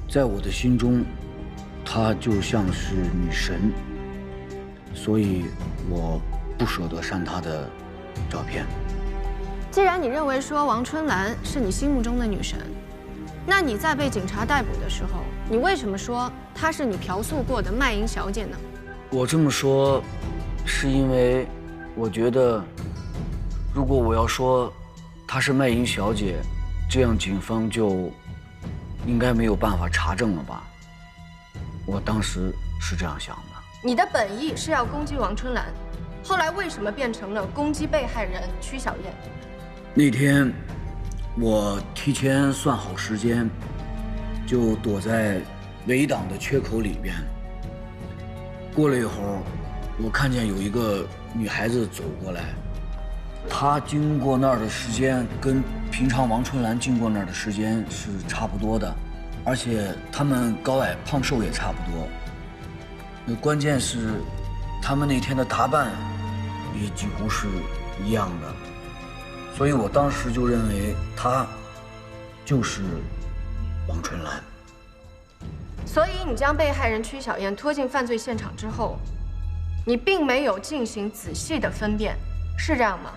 在我的心中，她就像是女神，所以我不舍得删她的照片。既然你认为说王春兰是你心目中的女神，那你在被警察逮捕的时候，你为什么说她是你嫖宿过的卖淫小姐呢？我这么说，是因为我觉得，如果我要说她是卖淫小姐，这样警方就应该没有办法查证了吧？我当时是这样想的。你的本意是要攻击王春兰，后来为什么变成了攻击被害人曲小燕？那天我提前算好时间，就躲在围挡的缺口里边。过了一会儿，我看见有一个女孩子走过来，她经过那儿的时间跟平常王春兰经过那儿的时间是差不多的，而且她们高矮胖瘦也差不多。那关键是，她们那天的打扮也几乎是一样的。所以我当时就认为她就是王春兰。所以你将被害人曲小燕拖进犯罪现场之后，你并没有进行仔细的分辨，是这样吗？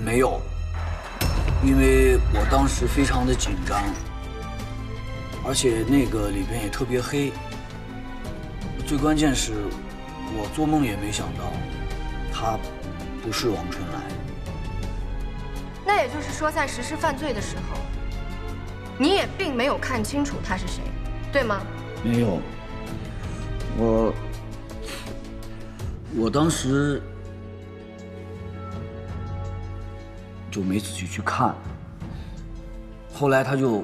没有，因为我当时非常的紧张，而且那个里边也特别黑。最关键是，我做梦也没想到，她不是王春兰。那也就是说，在实施犯罪的时候，你也并没有看清楚他是谁，对吗？没有，我当时就没仔细去看。后来他就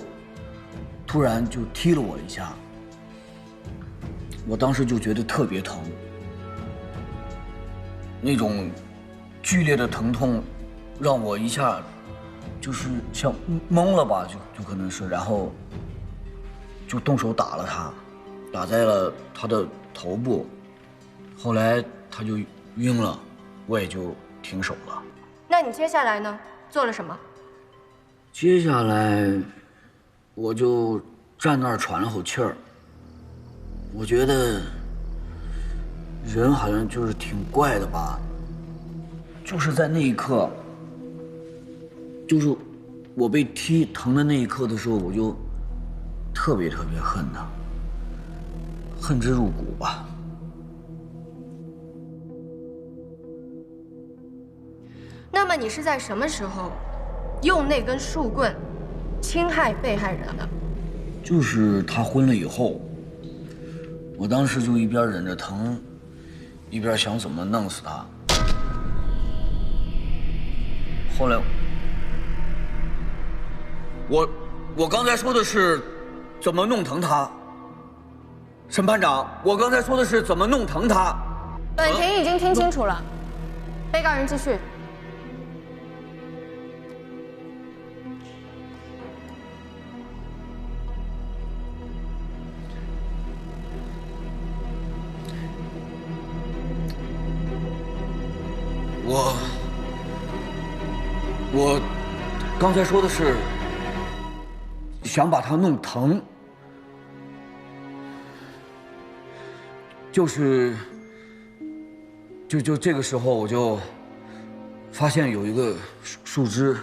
突然就踢了我一下，我当时就觉得特别疼，那种剧烈的疼痛让我一下就是像懵了吧，就可能是，然后就动手打了他，打在了他的头部，后来他就晕了，我也就停手了。那你接下来呢？做了什么？接下来我就站那儿喘了口气儿，我觉得人好像就是挺怪的吧，就是在那一刻，就是我被踢疼的那一刻的时候，我就特别恨他，恨之入骨吧。那么你是在什么时候用那根树棍侵害被害人的？就是他昏了以后，我当时就一边忍着疼，一边想怎么弄死他。后来，我刚才说的是怎么弄疼他。审判长，我刚才说的是怎么弄疼他。本庭已经听清楚了，被告人继续。我刚才说的是想把他弄疼，就这个时候我就发现有一个树枝，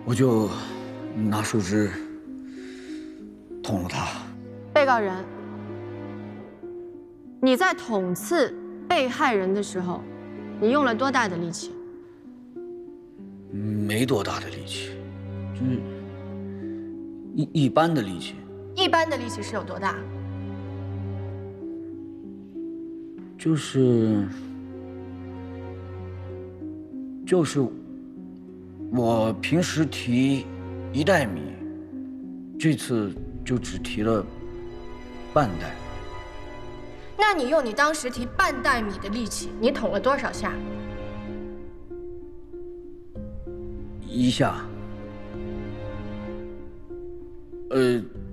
我就拿树枝捅了他。被告人，你在捅刺被害人的时候，你用了多大的力气？没多大的力气，就是一般的力气。一般的力气是有多大？就是我平时提1袋米，这次就只提了半袋。那你用你当时提半袋米的力气，你捅了多少下？1下。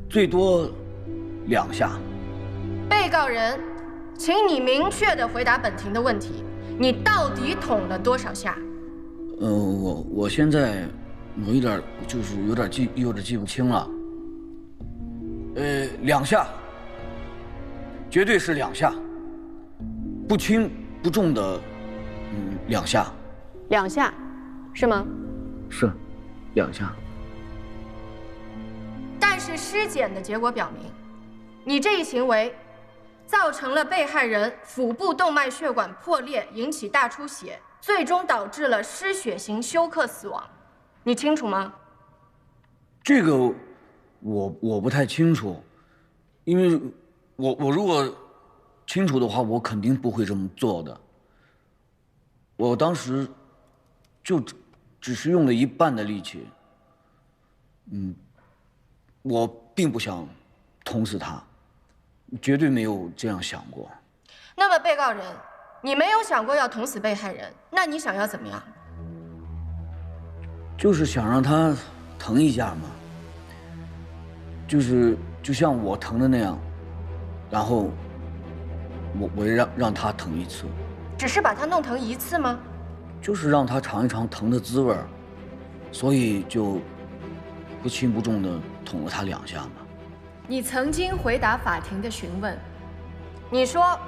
最多2下。被告人，请你明确地回答本庭的问题：你到底捅了多少下？我现在有一点就是有点记不清了。2下，绝对是2下，不轻不重的，2下。2下，是吗？是，2下。但是尸检的结果表明，你这一行为造成了被害人腹部动脉血管破裂，引起大出血，最终导致了失血型休克死亡。你清楚吗？这个我不太清楚，因为我如果清楚的话，我肯定不会这么做的。我当时就只是用了一半的力气，我并不想捅死他，绝对没有这样想过。那么，被告人，你没有想过要捅死被害人，那你想要怎么样？就是想让他疼一下嘛，就像我疼的那样，然后我让他疼一次。只是把他弄疼一次吗？就是让他尝一尝疼的滋味儿，所以就不轻不重的捅了他2下嘛。你曾经回答法庭的询问，你说，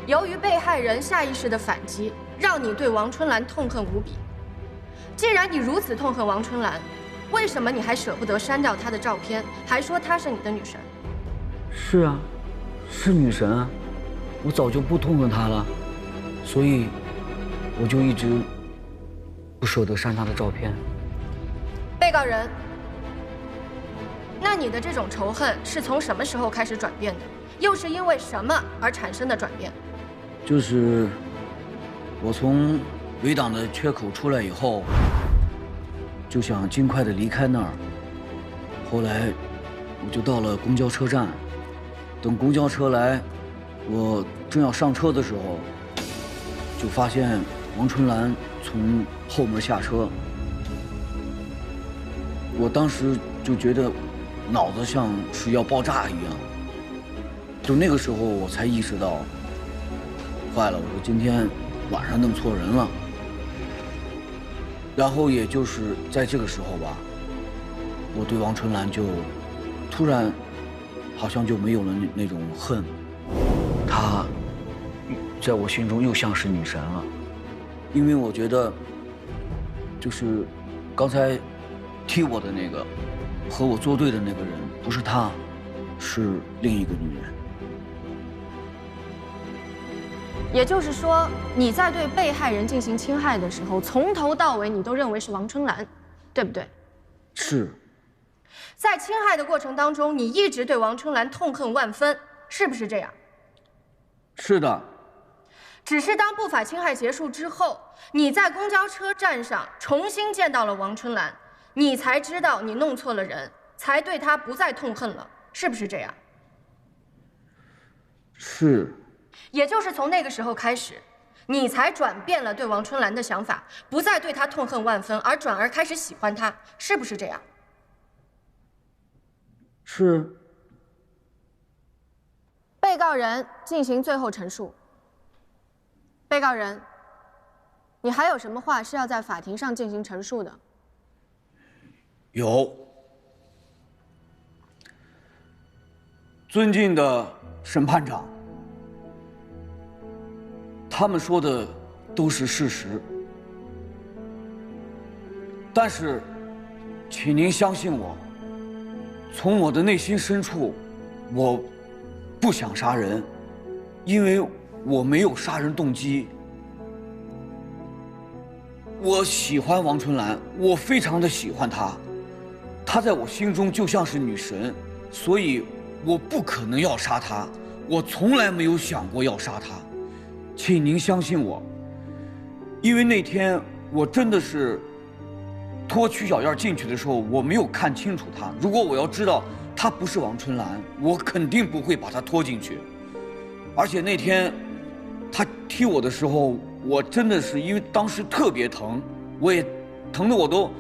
由于被害人下意识的反击，让你对王春兰痛恨无比。既然你如此痛恨王春兰，为什么你还舍不得删掉她的照片，还说她是你的女神？是啊，是女神啊，我早就不痛恨她了，所以我就一直不舍得删她的照片。被告人，那你的这种仇恨是从什么时候开始转变的？又是因为什么而产生的转变？就是我从围挡的缺口出来以后，就想尽快的离开那儿。后来我就到了公交车站，等公交车来，我正要上车的时候，就发现王春兰从后门下车。我当时就觉得脑子像是要爆炸一样，就那个时候我才意识到，坏了，我今天晚上弄错人了。然后也就是在这个时候吧，我对王春兰就突然好像就没有了那种恨，她在我心中又像是女神了。因为我觉得就是刚才踢我的那个和我作对的那个人不是她，是另一个女人。也就是说，你在对被害人进行侵害的时候，从头到尾你都认为是王春兰，对不对？是。在侵害的过程当中，你一直对王春兰痛恨万分，是不是这样？是的。只是当不法侵害结束之后，你在公交车站上重新见到了王春兰，你才知道你弄错了人，才对她不再痛恨了，是不是这样？是。也就是从那个时候开始，你才转变了对王春兰的想法，不再对她痛恨万分，而转而开始喜欢她，是不是这样？是。被告人进行最后陈述。被告人，你还有什么话是要在法庭上进行陈述的？有。尊敬的审判长，他们说的都是事实，但是，请您相信我，从我的内心深处，我不想杀人，因为我没有杀人动机。我喜欢王春兰，我非常的喜欢她，她在我心中就像是女神，所以我不可能要杀她，我从来没有想过要杀她。请您相信我，因为那天我真的是拖曲小燕进去的时候，我没有看清楚她。如果我要知道她不是王春兰，我肯定不会把她拖进去。而且那天她踢我的时候，我真的是因为当时特别疼，我也疼得我都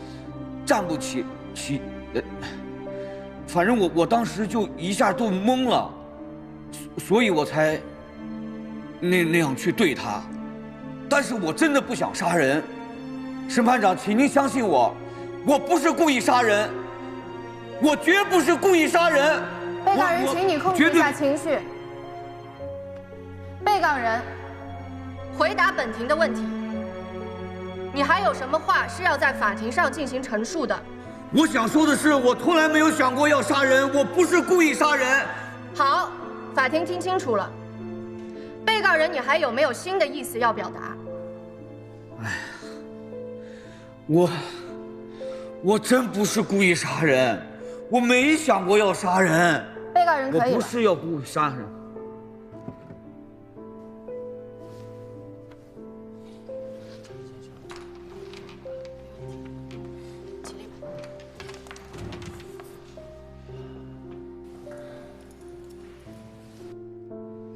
站不起，反正我当时就一下都懵了，所以我才那样去对她。但是我真的不想杀人，审判长，请您相信我，我不是故意杀人，我绝不是故意杀人。被告人，请你控制一下情绪。被告人，回答本庭的问题。你还有什么话是要在法庭上进行陈述的？我想说的是，我从来没有想过要杀人，我不是故意杀人。好，法庭听清楚了。被告人，你还有没有新的意思要表达？我真不是故意杀人，我没想过要杀人。被告人可以了。我不是要故意杀人。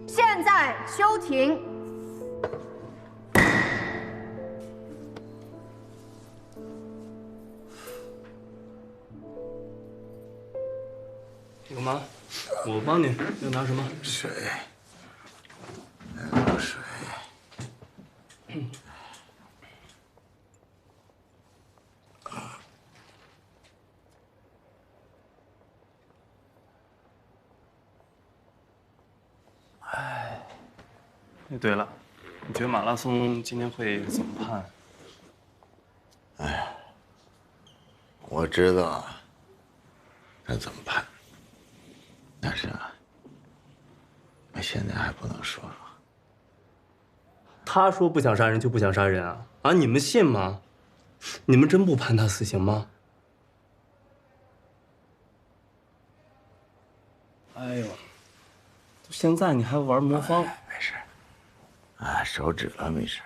现在休庭。有吗？我帮你。要拿什么？水。来个水。对了，你觉得马拉松今天会怎么判？我知道该怎么判，但是我现在还不能说。他说不想杀人就不想杀人啊！啊，你们信吗？你们真不判他死刑吗？哎呦，现在你还玩魔方？没事，手指了没事。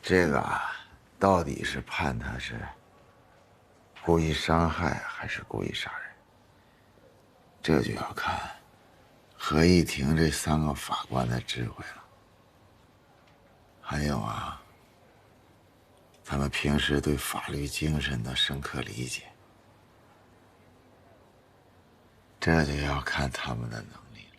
这个到底是判他是故意伤害还是故意杀人，这就要看合议庭这3个法官的智慧了。还有他们平时对法律精神的深刻理解，这就要看他们的能力了。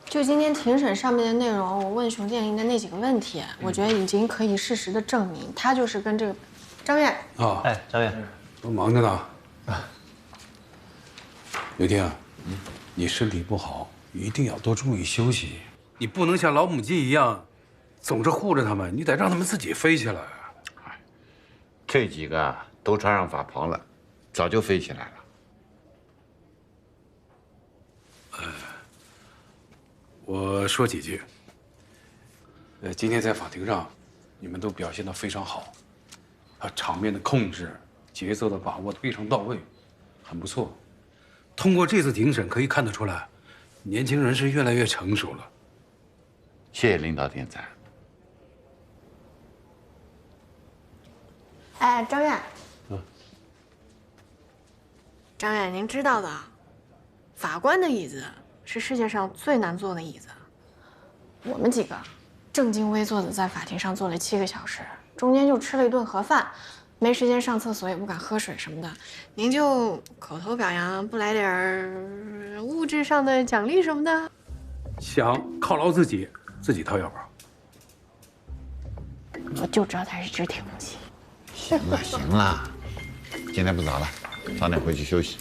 就今天庭审上面的内容，我问熊建林的那几个问题，我觉得已经可以事实的证明，他就是跟这个张远。哎，张远，我忙着呢。刘婷，你身体不好，一定要多注意休息。你不能像老母鸡一样，总是护着他们，你得让他们自己飞起来。这几个都穿上法袍了，早就飞起来了。我说几句。今天在法庭上，你们都表现得非常好，场面的控制、节奏的把握得非常到位，很不错。通过这次庭审可以看得出来，年轻人是越来越成熟了。谢谢领导点赞。哎，张远，张远，您知道的，法官的椅子是世界上最难坐的椅子。我们几个正襟危坐的在法庭上坐了7个小时，中间就吃了一顿盒饭，没时间上厕所，也不敢喝水什么的。您就口头表扬，不来点物质上的奖励什么的？想犒劳自己，自己掏腰包。我就知道他是只铁公鸡。行了行了，现在不早了，早点回去休息，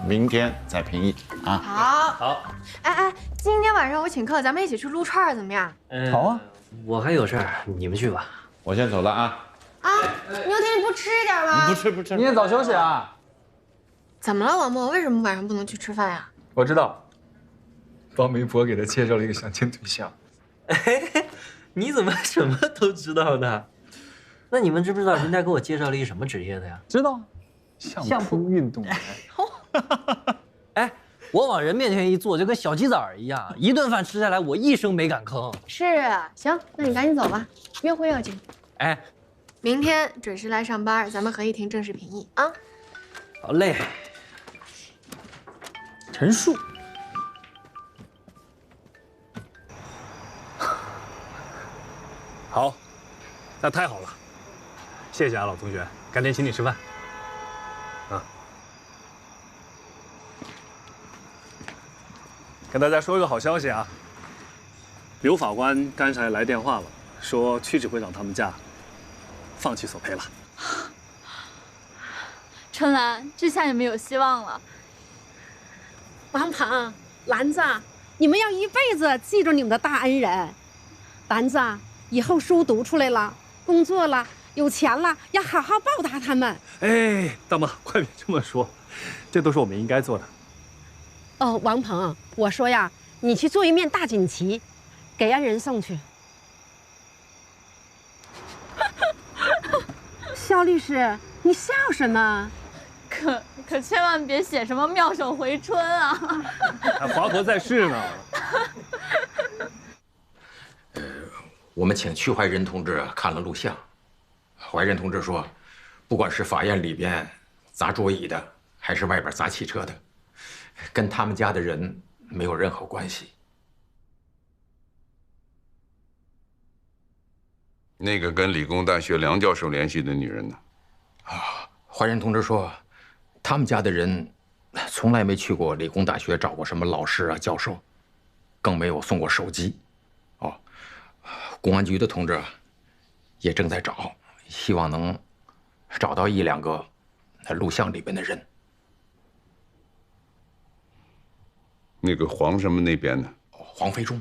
明天再评议啊。好。哎，今天晚上我请客，咱们一起去撸串儿怎么样？好啊，我还有事儿，你们去吧。我先走了啊。牛婷，你不吃一点吗？不吃。你也早休息啊。怎么了，王默？为什么晚上不能去吃饭呀？我知道，方媒婆给他介绍了一个相亲对象。哎，你怎么什么都知道的？那你们知不知道人家给我介绍了一个什么职业的呀？知道，相扑运动员。哎，我往人面前一坐，就跟小鸡仔一样，一顿饭吃下来，我一声没敢吭。是，行，那你赶紧走吧，约会要紧。哎，明天准时来上班，咱们合议庭正式评议啊。好嘞。陈述。好，那太好了，谢谢啊，老同学，改天请你吃饭。跟大家说一个好消息啊！刘法官刚才来电话了，说区指挥长他们家放弃索赔了。春兰，这下也没有希望了。王鹏、兰子，你们要一辈子记住你们的大恩人。兰子，以后书读出来了，工作了，有钱了，要好好报答他们。哎，大妈，快别这么说，这都是我们应该做的。哦，王鹏，我说呀，你去做一面大锦旗，给恩人送去。肖律师，你笑什么？可千万别写什么妙手回春啊！华佗在世呢。我们请屈怀仁同志看了录像，怀仁同志说，不管是法院里边砸桌椅的，还是外边砸汽车的，跟他们家的人没有任何关系。那个跟理工大学梁教授联系的女人呢？怀仁同志说，他们家的人从来没去过理工大学找过什么老师啊、教授，更没有送过手机。公安局的同志也正在找，希望能找到1、2个录像里边的人。那个黄什么那边呢？黄飞忠，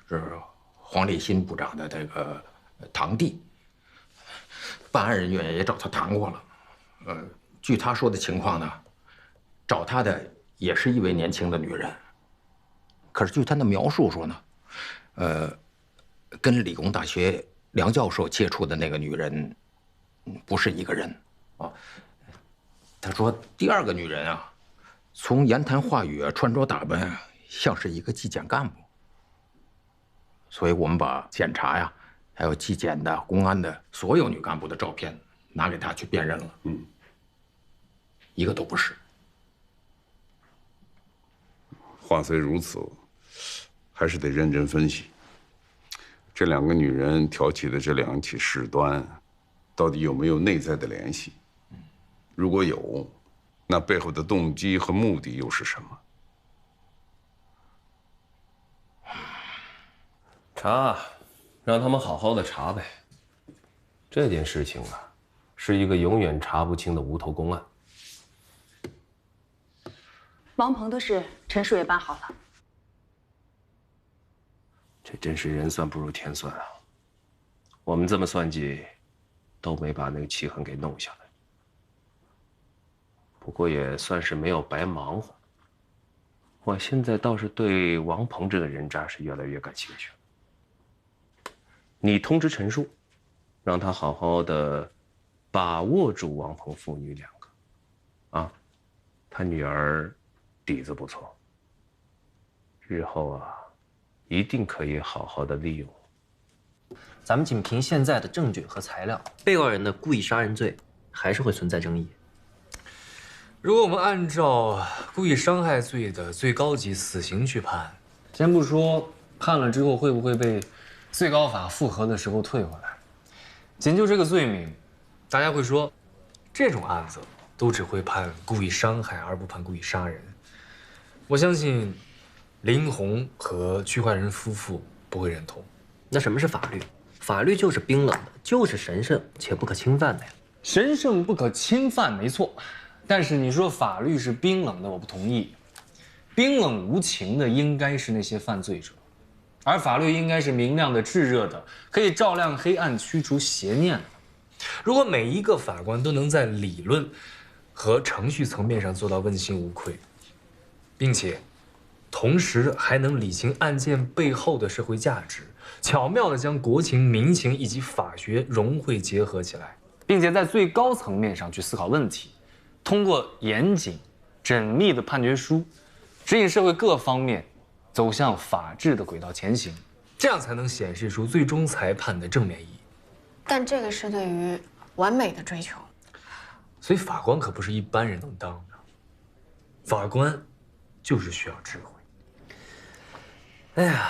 是黄立新部长的这个堂弟。办案人员也找他谈过了，据他说的情况呢，找他的也是一位年轻的女人。可是据他的描述说呢，跟理工大学梁教授接触的那个女人，不是一个人啊。他说第2个女人啊，从言谈话语啊、穿着打扮啊，像是一个纪检干部。所以我们把检察呀，还有纪检的、公安的所有女干部的照片拿给他去辨认了，一个都不是。话虽如此，还是得认真分析。这2个女人挑起的这2起事端，到底有没有内在的联系？如果有，那背后的动机和目的又是什么？查，让他们好好的查呗。这件事情啊，是一个永远查不清的无头公案。王鹏的事，陈叔也办好了。这真是人算不如天算啊！我们这么算计，都没把那个气痕给弄下来。不过也算是没有白忙活。我现在倒是对王鹏这个人渣是越来越感兴趣了。你通知陈叔，让他好好的把握住王鹏父女2个。啊，他女儿底子不错，日后啊，一定可以好好的利用。咱们仅凭现在的证据和材料，被告人的故意杀人罪还是会存在争议。如果我们按照故意伤害罪的最高级死刑去判，先不说判了之后会不会被最高法复核的时候退回来，仅就这个罪名，大家会说，这种案子都只会判故意伤害而不判故意杀人。我相信林红和屈怀仁夫妇不会认同。那什么是法律？法律就是冰冷的，就是神圣且不可侵犯的呀。神圣不可侵犯，没错。但是你说法律是冰冷的，我不同意。冰冷无情的应该是那些犯罪者，而法律应该是明亮的、炙热的，可以照亮黑暗、驱除邪念的。如果每一个法官都能在理论和程序层面上做到问心无愧，并且同时还能理清案件背后的社会价值，巧妙地将国情、民情以及法学融汇结合起来，并且在最高层面上去思考问题，通过严谨、缜密的判决书，指引社会各方面走向法治的轨道前行，这样才能显示出最终裁判的正面意义。但这个是对于完美的追求，所以法官可不是一般人能当的，法官就是需要智慧。哎呀，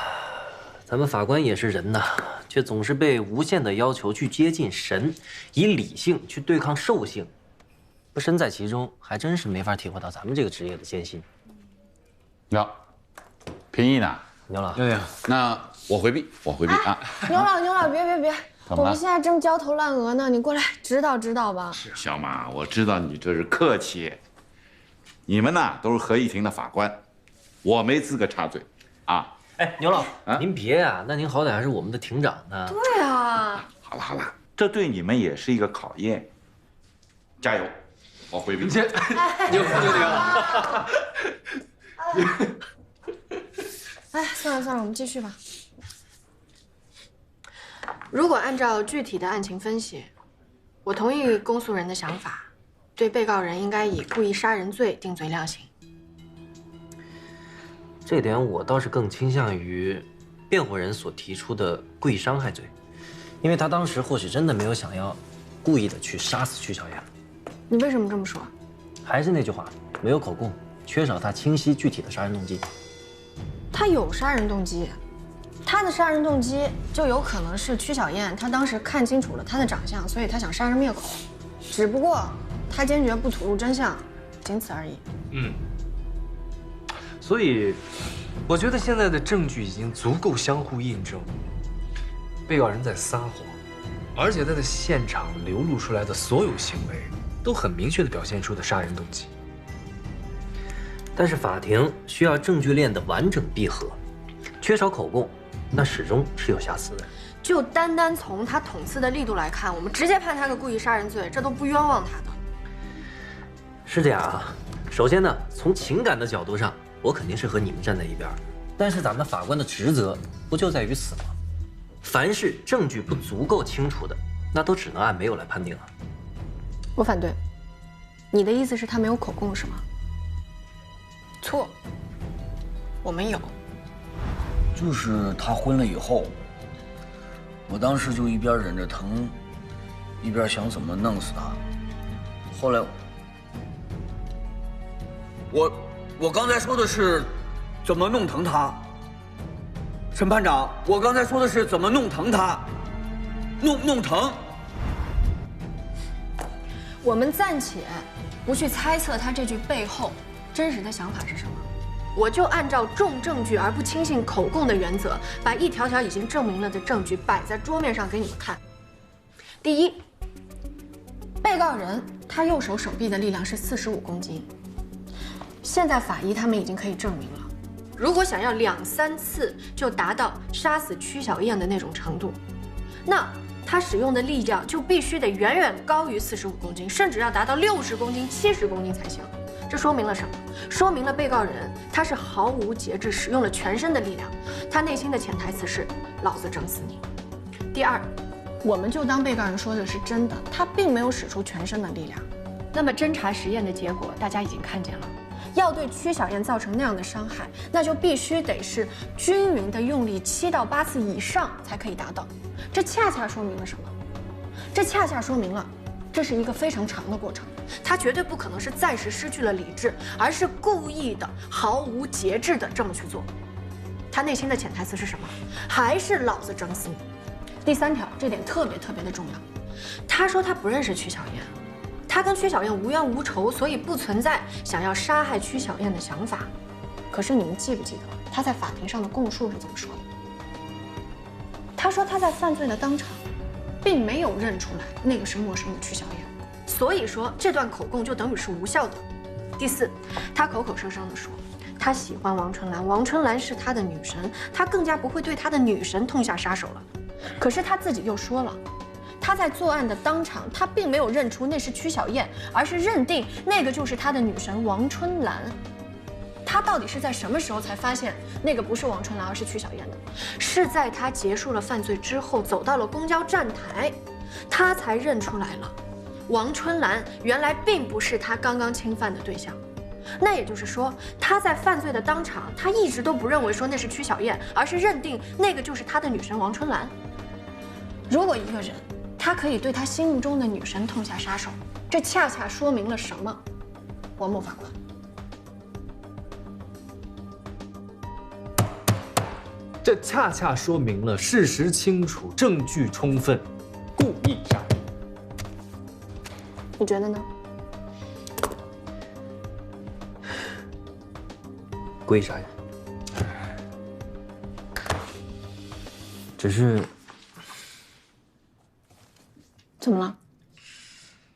咱们法官也是人呐，却总是被无限的要求去接近神，以理性去对抗兽性。不身在其中，还真是没法体会到咱们这个职业的艰辛。呀，平议呢？牛老，那我回避啊。牛老，别，怎么了我们现在正焦头烂额呢，你过来指导指导吧。小马，我知道你这是客气。你们呐都是合议庭的法官，我没资格插嘴，啊。哎，牛老，您别呀，那您好歹还是我们的庭长呢。对啊。好了，这对你们也是一个考验。加油，我回避。牛。哎，算了，我们继续吧。如果按照具体的案情分析，我同意公诉人的想法，对被告人应该以故意杀人罪定罪量刑。这点我倒是更倾向于辩护人所提出的故意伤害罪，因为他当时或许真的没有想要故意的去杀死曲小燕。你为什么这么说？还是那句话，没有口供，缺少他清晰具体的杀人动机。他有杀人动机，他的杀人动机就有可能是曲小燕，她当时看清楚了他的长相，所以她想杀人灭口，只不过他坚决不吐露真相，仅此而已。所以，我觉得现在的证据已经足够相互印证，被告人在撒谎，而且他在现场流露出来的所有行为，都很明确地表现出的杀人动机。但是法庭需要证据链的完整闭合，缺少口供，那始终是有瑕疵的。就单从他捅刺的力度来看，我们直接判他个故意杀人罪，这都不冤枉他的。是这样啊，首先呢，从情感的角度上，我肯定是和你们站在一边，但是咱们法官的职责不就在于此吗？凡是证据不足够清楚的，那都只能按没有来判定了。我反对。你的意思是他没有口供是吗？错，我们有。就是他昏了以后，我当时就一边忍着疼，一边想怎么弄死他。后来，我刚才说的是怎么弄疼他。审判长，我刚才说的是怎么弄疼他，弄疼。我们暂且不去猜测他这句背后真实的想法是什么，我就按照重证据而不轻信口供的原则，把一条条已经证明了的证据摆在桌面上给你们看。第一，被告人他右手手臂的力量是45公斤，现在法医他们已经可以证明了，如果想要2、3次就达到杀死曲小燕的那种程度，那他使用的力量就必须得远远高于45公斤，甚至要达到60公斤、70公斤才行。这说明了什么？说明了被告人他是毫无节制使用了全身的力量，他内心的潜台词是“老子整死你”。第二，我们就当被告人说的是真的，他并没有使出全身的力量。那么侦查实验的结果大家已经看见了，要对曲小燕造成那样的伤害，那就必须得是均匀的用力7到8次以上才可以达到。这恰恰说明了什么？这恰恰说明了这是一个非常长的过程，他绝对不可能是暂时失去了理智，而是故意的、毫无节制的这么去做。他内心的潜台词是什么？还是老子整死你。第3条，这点特别的重要。他说他不认识曲小燕，他跟曲小燕无冤无仇，所以不存在想要杀害曲小燕的想法。可是你们记不记得他在法庭上的供述是怎么说的？他说他在犯罪的当场，并没有认出来那个是陌生的曲小燕，所以说这段口供就等于是无效的。第4，他口口声声地说他喜欢王春兰，王春兰是他的女神，他更加不会对他的女神痛下杀手了。可是他自己又说了，他在作案的当场，他并没有认出那是曲小燕，而是认定那个就是他的女神王春兰。他到底是在什么时候才发现那个不是王春兰，而是曲小燕的？是在他结束了犯罪之后，走到了公交站台，他才认出来了，王春兰原来并不是他刚刚侵犯的对象。那也就是说，他在犯罪的当场，他一直都不认为说那是曲小燕，而是认定那个就是他的女神王春兰。如果一个人他可以对他心目中的女神痛下杀手，这恰恰说明了什么？王某法官，这恰恰说明了事实清楚、证据充分，故意杀人。你觉得呢？故意杀人。只是怎么了？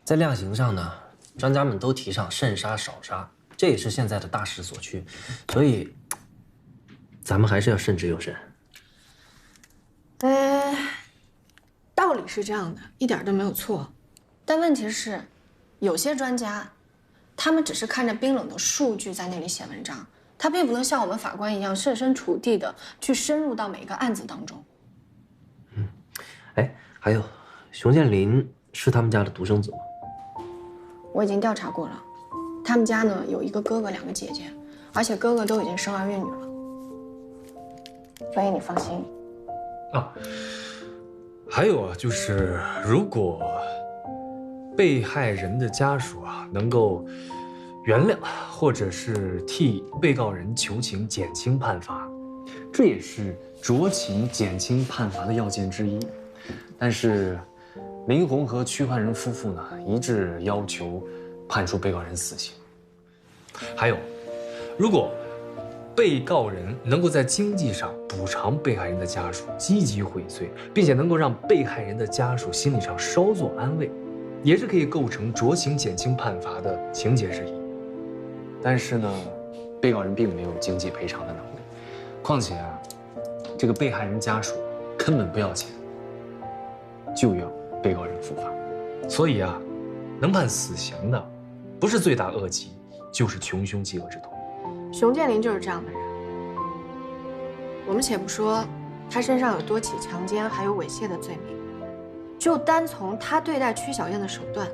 在量刑上呢，专家们都提倡慎杀少杀，这也是现在的大势所趋，所以咱们还是要慎之又慎。道理是这样的，一点都没有错，但问题是，有些专家，他们只是看着冰冷的数据在那里写文章，他并不能像我们法官一样设身处地的去深入到每个案子当中。哎，还有，熊建林是他们家的独生子吗？我已经调查过了，他们家呢有一个哥哥，2个姐姐，而且哥哥都已经生儿育女了，所以你放心。啊，还有啊，就是如果被害人的家属啊能够原谅，或者是替被告人求情减轻判罚，这也是酌情减轻判罚的要件之一。但是林红和屈焕仁夫妇呢，一致要求判处被告人死刑。还有，如果被告人能够在经济上补偿被害人的家属，积极悔罪，并且能够让被害人的家属心理上稍作安慰，也是可以构成酌情减轻判罚的情节之一。但是呢，被告人并没有经济赔偿的能力，况且啊，这个被害人家属根本不要钱，就要被告人伏法。所以啊，能判死刑的，不是罪大恶极，就是穷凶极恶之徒。熊建林就是这样的人。我们且不说他身上有多起强奸还有猥亵的罪名，就单从他对待曲小燕的手段，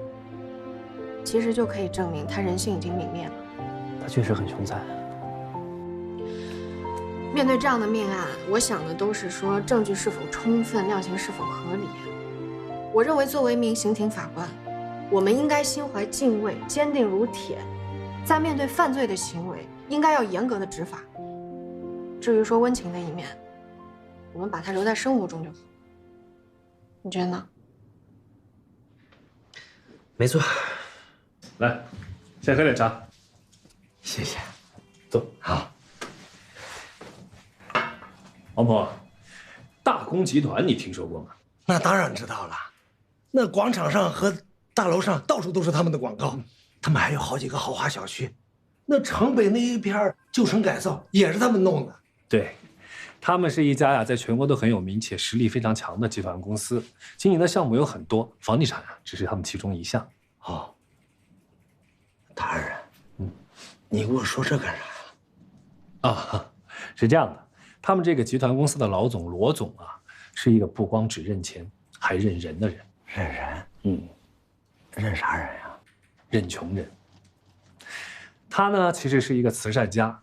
其实就可以证明他人性已经泯灭了。他确实很凶残。面对这样的命案，我想的都是说证据是否充分，量刑是否合理。我认为作为一名刑庭法官，我们应该心怀敬畏，坚定如铁，在面对犯罪的行为，应该要严格的执法。至于说温情的一面，我们把它留在生活中就好。你觉得呢？没错。来，先喝点茶。谢谢。走。好。王鹏，大公集团你听说过吗？那当然知道了，那广场上和大楼上到处都是他们的广告，他们还有好几个豪华小区，那城北那一片旧城改造也是他们弄的。对，他们是一家在全国都很有名且实力非常强的集团公司，经营的项目有很多，房地产只是他们其中一项。哦，大人，你给我说这干啥？啊，是这样的，他们这个集团公司的老总罗总啊，是一个不光只认钱还认人的人。认人？认啥人呀？认穷人。他呢，其实是一个慈善家，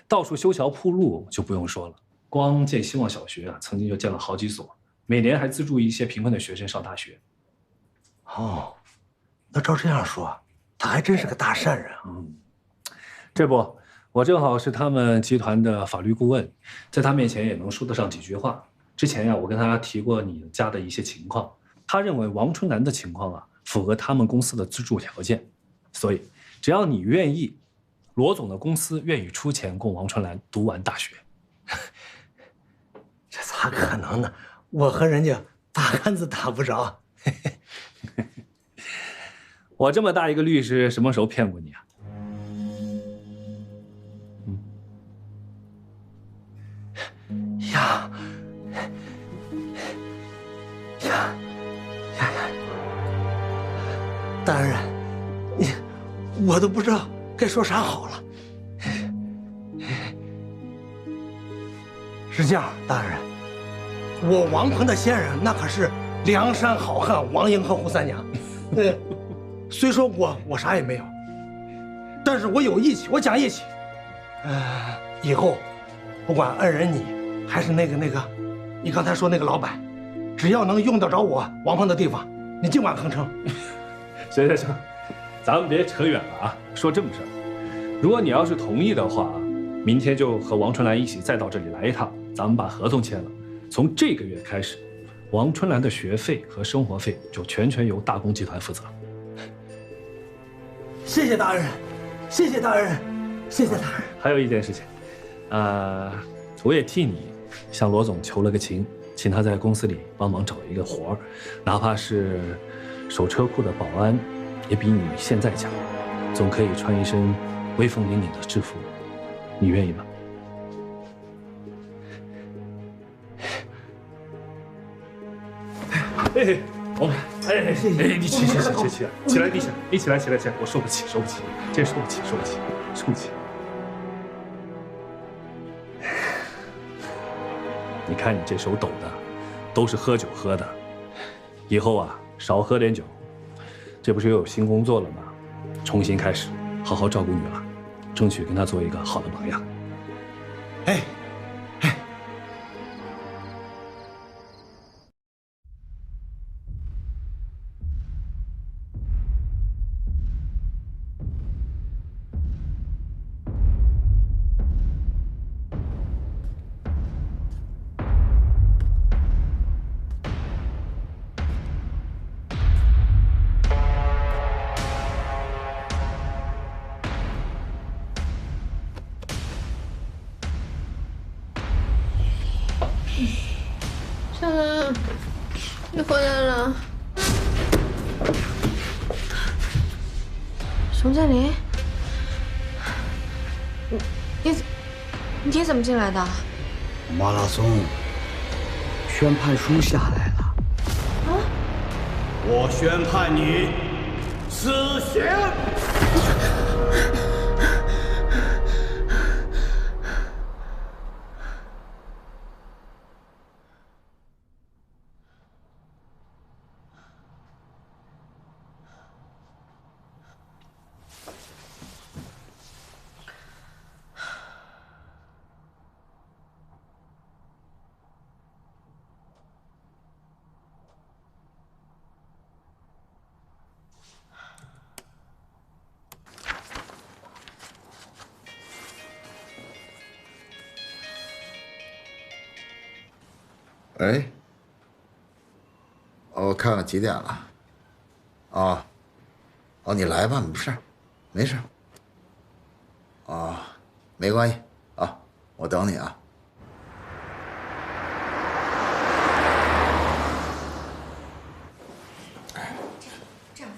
到处修桥铺路就不用说了，光建希望小学啊，曾经就建了好几所，每年还资助一些贫困的学生上大学。哦，那照这样说，他还真是个大善人啊。这不，我正好是他们集团的法律顾问，在他面前也能说得上几句话。之前呀，我跟他提过你家的一些情况，他认为王春兰的情况啊，符合他们公司的资助条件，所以只要你愿意，罗总的公司愿意出钱供王春兰读完大学。这咋可能呢？我和人家八竿子打不着。我这么大一个律师，什么时候骗过你啊？呀，大人，我都不知道该说啥好了。是这样，大人，我王鹏的先人那可是梁山好汉王英和扈三娘。虽说我啥也没有，但是我有义气，我讲义气。以后不管恩人你还是那个你刚才说那个老板，只要能用得着我王鹏的地方，你尽管吭称。行，咱们别扯远了啊。说正事儿，如果你要是同意的话，明天就和王春兰一起再到这里来一趟，咱们把合同签了。从这个月开始，王春兰的学费和生活费就全由大公集团负责。谢谢大人，谢谢大人，谢谢大人。还有一件事情，我也替你向罗总求了个情，请他在公司里帮忙找一个活儿，哪怕是守车库的保安，也比你现在强，总可以穿一身威风凛凛的制服。你愿意吗？哎，我们哎，你起来，你起来，我受不起，真受不起。你看你这手抖的，都是喝酒喝的。以后啊，少喝点酒。这不是又有新工作了吗？重新开始，好好照顾女儿，争取跟她做一个好的榜样。哎。小兰，你回来了。熊建林，你怎么进来的？马拉松宣判书下来了。啊！我宣判你死刑。哎，我看看几点了？哦，你来吧，没事，没事。没关系啊，我等你啊。这样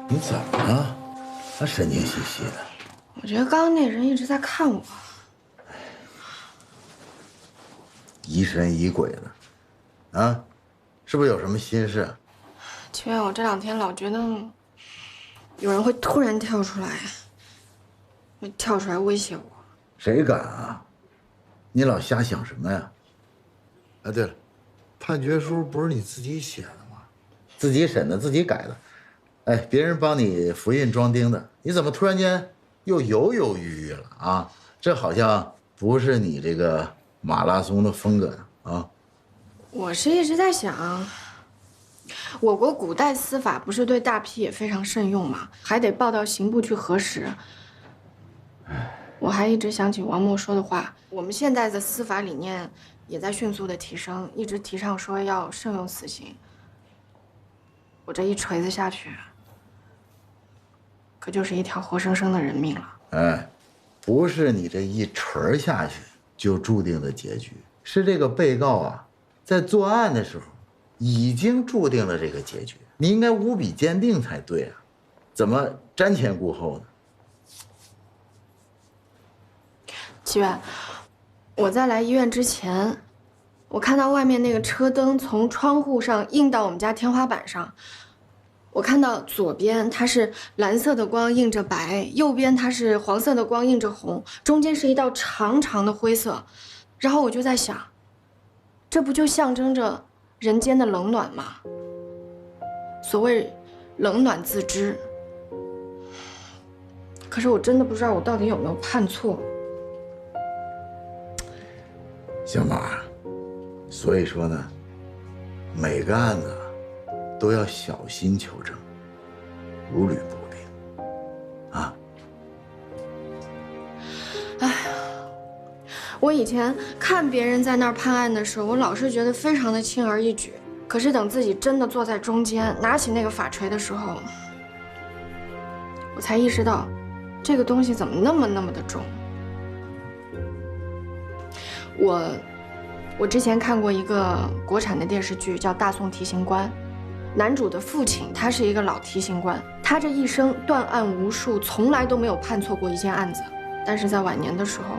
你怎么了？还神经兮兮的。我觉得刚刚那人一直在看我。疑神疑鬼的，啊，是不是有什么心事？秦远，我这2天老觉得有人会突然跳出来，会跳出来威胁我。谁敢啊？你老瞎想什么呀？哎，对了，判决书不是你自己写的吗？自己审的，自己改的。哎，别人帮你复印装订的，你怎么突然间又犹犹豫豫了啊？这好像不是你这个马拉松的风格啊。我是一直在想，我国古代司法不是对大批也非常慎用吗？还得报到刑部去核实。我还一直想起王默说的话，我们现在的司法理念也在迅速的提升，一直提倡说要慎用死刑。我这一锤子下去，可就是一条活生生的人命了。哎，不是你这一锤下去就注定的结局，是这个被告啊，在作案的时候已经注定了这个结局。你应该无比坚定才对啊，怎么瞻前顾后呢？齐远，我在来医院之前，我看到外面那个车灯从窗户上映到我们家天花板上，我看到左边它是蓝色的光映着白，右边它是黄色的光映着红，中间是一道长长的灰色，然后我就在想，这不就象征着人间的冷暖吗？所谓冷暖自知。可是我真的不知道我到底有没有判错。小马，所以说呢，每个案子都要小心求证，如履薄冰，啊。哎呀，我以前看别人在那儿判案的时候，我老是觉得非常的轻而易举。可是等自己真的坐在中间，拿起那个法锤的时候，才意识到，这个东西怎么那么的重。我之前看过一个国产的电视剧，叫《大宋提刑官》，男主的父亲他是一个老提刑官，他这一生断案无数，从来都没有判错过一件案子，但是在晚年的时候，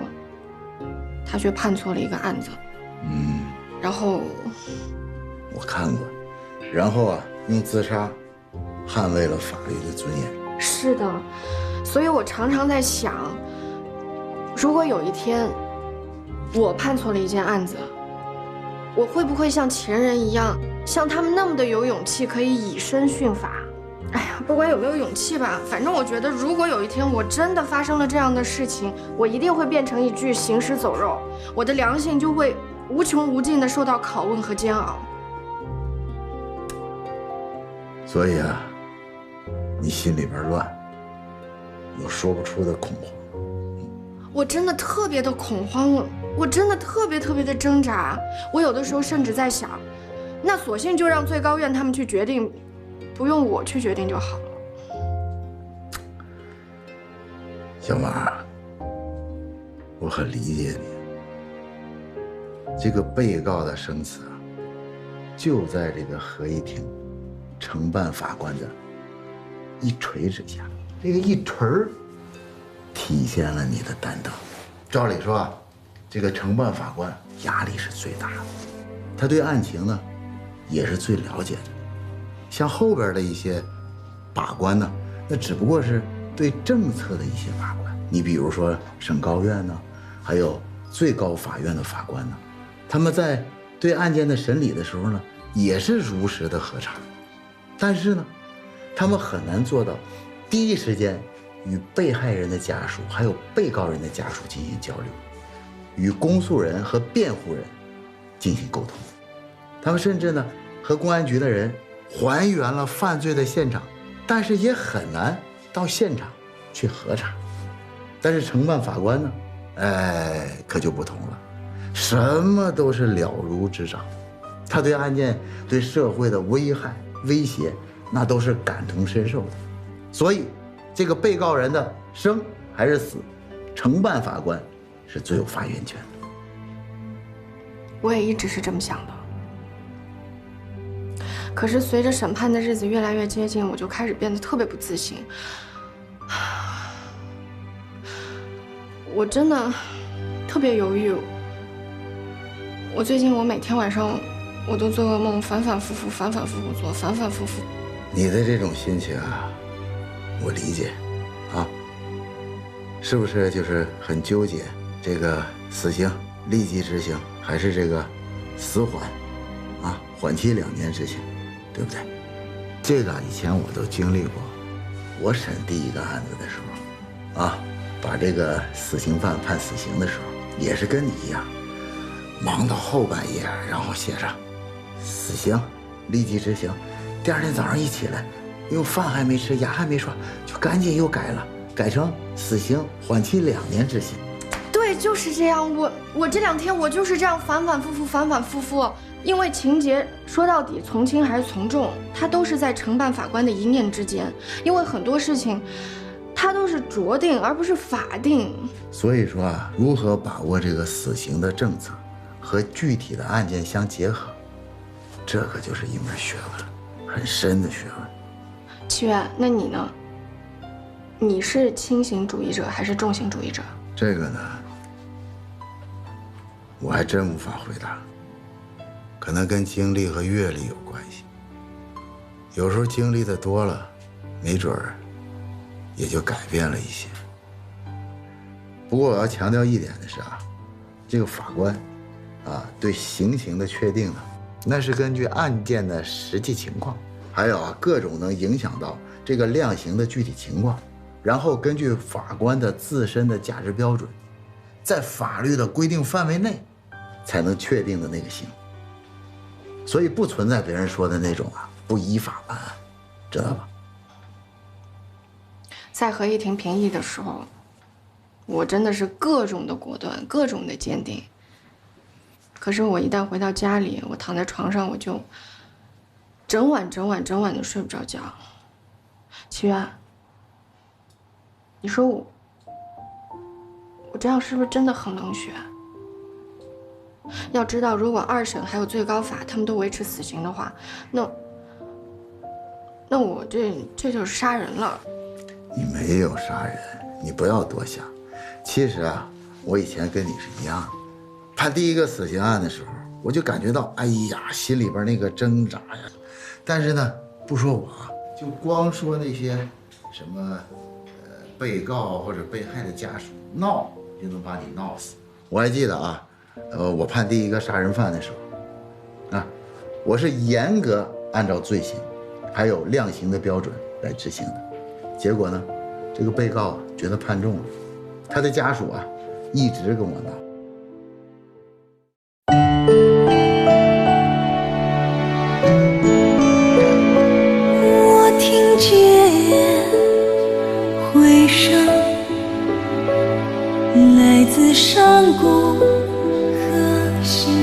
他却判错了一个案子。然后我看过，然后啊，用自杀捍卫了法律的尊严。是的，所以我常常在想，如果有一天我判错了一件案子，我会不会像前人一样，像他们那么的有勇气，可以以身殉法？哎呀，不管有没有勇气吧，反正我觉得，如果有一天我真的发生了这样的事情，我一定会变成一具行尸走肉，我的良心就会无穷无尽的受到拷问和煎熬。所以啊，你心里边乱，有说不出的恐慌。我真的特别的恐慌，我真的特别的挣扎。我有的时候甚至在想，那索性就让最高院他们去决定，不用我去决定就好了。小马，我很理解你。这个被告的生死啊，就在这个合议庭承办法官的一锤之下。这个一锤儿体现了你的担当。照理说啊，这个承办法官压力是最大的，他对案情呢也是最了解的。像后边的一些把关呢，那只不过是对政策的一些把关。你比如说省高院呢，还有最高法院的法官呢，他们在对案件的审理的时候呢，也是如实的核查，但是呢，他们很难做到第一时间与被害人的家属还有被告人的家属进行交流，与公诉人和辩护人进行沟通。他们甚至呢和公安局的人还原了犯罪的现场，但是也很难到现场去核查。但是承办法官呢，可就不同了，什么都是了如指掌。他对案件对社会的危害威胁，那都是感同身受的。所以这个被告人的生还是死，承办法官是最有发言权的。我也一直是这么想的。可是随着审判的日子越来越接近，我就开始变得特别不自信。我真的特别犹豫。我最近每天晚上我都做噩梦，反反复复做，反反复复。你的这种心情啊，我理解，啊，是不是就是很纠结？这个死刑立即执行，还是这个死缓，啊，缓期2年执行，对不对？这个以前我都经历过。我审第一个案子的时候，啊，把这个死刑犯判死刑的时候，也是跟你一样，忙到后半夜，然后写上死刑立即执行。第二天早上一起来，因为饭还没吃，牙还没刷，就赶紧又改了，改成死刑缓期2年执行。对，就是这样。我这2天我就是这样反反复复，因为情节说到底从轻还是从重，它都是在承办法官的一念之间。因为很多事情，它都是酌定而不是法定。所以说啊，如何把握这个死刑的政策和具体的案件相结合，这可就是一门学问，很深的学问。七月，那你呢？你是轻刑主义者还是重刑主义者？这个呢，我还真无法回答，可能跟经历和阅历有关系。有时候经历的多了，没准儿也就改变了一些。不过我要强调一点的是啊，这个法官啊对刑刑的确定呢，那是根据案件的实际情况，还有各种能影响到这个量刑的具体情况，然后根据法官的自身的价值标准，在法律的规定范围内才能确定的那个刑。所以不存在别人说的那种不依法办案，知道吧？在合议庭评议的时候，我真的是各种的果断，各种的坚定。可是我一旦回到家里，我躺在床上，我就整晚的睡不着觉。七月，你说我这样是不是真的很冷血？要知道，如果二审还有最高法他们都维持死刑的话，那我这就是杀人了。你没有杀人，你不要多想。其实啊，我以前跟你是一样的，判第一个死刑案的时候，我就感觉到，哎呀，心里边那个挣扎呀。但是呢，不说我，就光说那些什么被告或者被害的家属闹，就能把你闹死。我还记得啊，我判第一个杀人犯的时候，啊，我是严格按照罪行还有量刑的标准来执行的。结果呢，这个被告觉得判重了，他的家属啊一直跟我闹。我听见回声，来自上宫和西。